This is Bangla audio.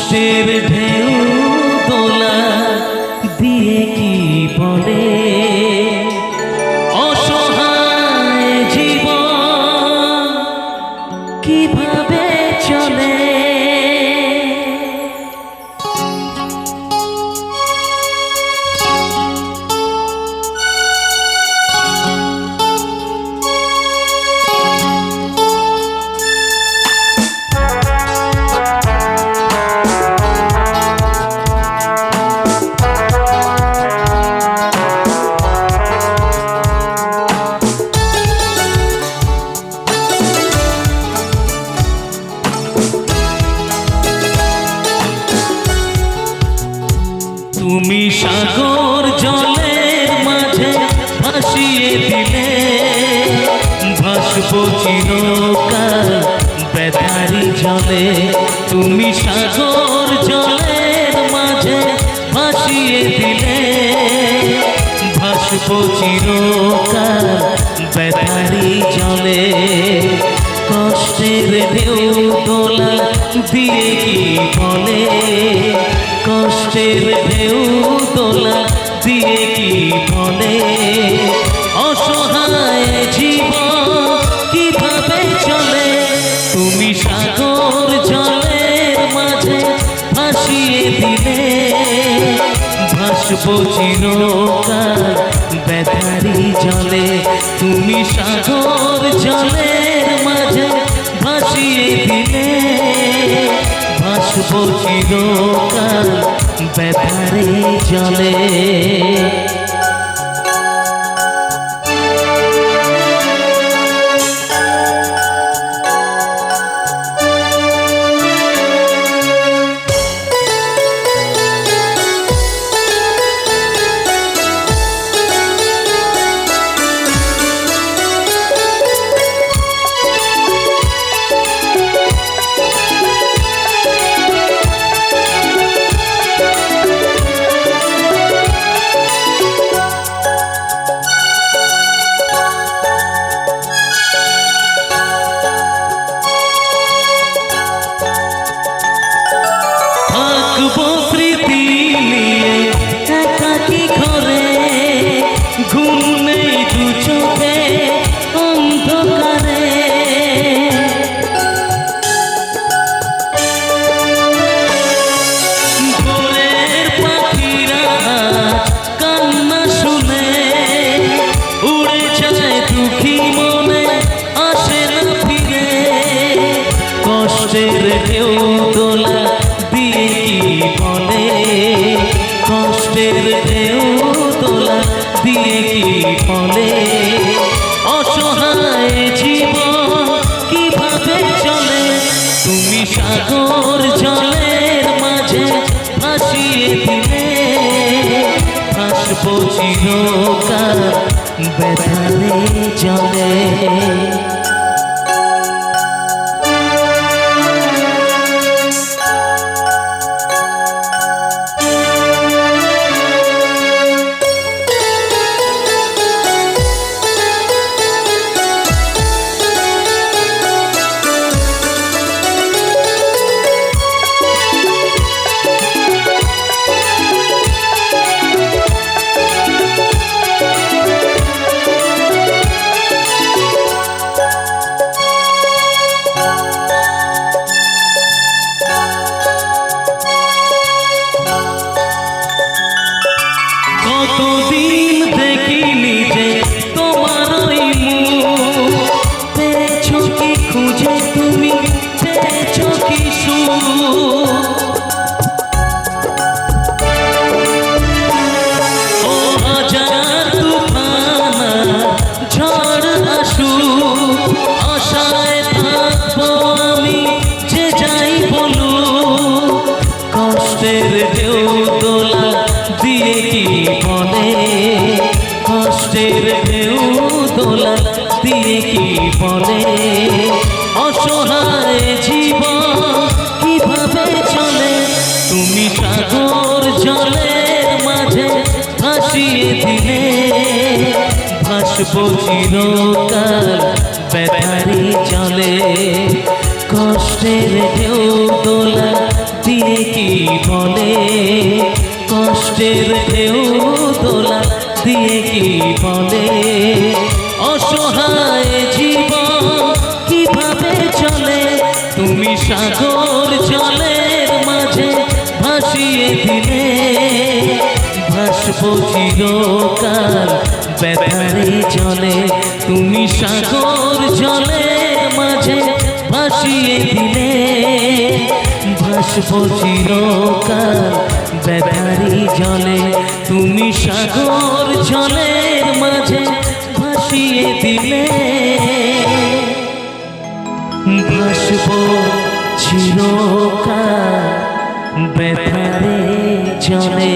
কষ্টের ঢেউ দোলা দিয়ে কি বলে অসহায় জীবন কিভাবে চলে। তুমি সাগর জলের মাঝে ভাসিয়ে দিলে ভাসবো চিরকাল বেতারি জলে। তুমি সাগর জলের মাঝে ভাসিয়ে দিলে ভাসবো চিরকাল বেতারি জলে। কষ্টের ঢেউ দোলা দিয়ে কি বলে কষ্টের ঢেউ দোলা দিয়ে কি বলে অসহায় জীবন কিভাবে চলে। তুমি সাগর জলের মাঝে ভাসিয়ে দিলে ভাসবো চিরকাল বেতারি জলে। তুমি সাগর জলের মাঝে ভাসিয়ে দিলে ভাসবো চিরকাল বেতারি জলে। স্মৃতি নিয়ে একাকী ঘরে ঘুম নেই দু চোখে অন্ধকারে। ভোরের পাখিরা কান্না শুনে উড়ে যায় দুঃখী মনে আসে না ফিরে। কষ্টের ঢেউ দোলা দিয়ে কি বলে কষ্টের ঢেউ দোলা দিয়ে কি বলে অসহায় জীবন কিভাবে চলে। তুমি সাগর জলের মাঝে ভাসিয়ে দিলে ভাসবো চিরকাল বেতারে জলে। কতদিন দেখিনি যে তোমার ওই মুখ পেয়েছো কি খুঁজে তুমি পেয়েছো কি ও হাজার তুফান ঝড় আসু আশায় থাকবো আমি যে যাই বলু। কষ্টের ঢেউ দোলা দিয়ে কি বলে কষ্টের ঢেউ দোলা দিয়ে কি বলে অসহায় জীবন কিভাবে চলে। তুমি সাগর জলের মাঝে ভাসিয়ে দিলে ভাসবো চিরকাল বেতারি জলে। কষ্টের ঢেউ দোলা দিয়ে কি বলে কষ্টের ঢেউ দোলা দিয়ে কি বলে অসহায় জীবন কিভাবে চলে তুমি সাগর জলের মাঝে ভাসিয়ে দিলে ভাসবো চিরকাল ব্যথারে জলে তুমি সাগর জলের মাঝে ভাসিয়ে দিলে ভাসবো চিরকাল ব্যথারি জলে তুমি সাগর জলের মাঝে ভাসিয়ে দিলে ভাসবো চিরকাল ব্যথারে জলে।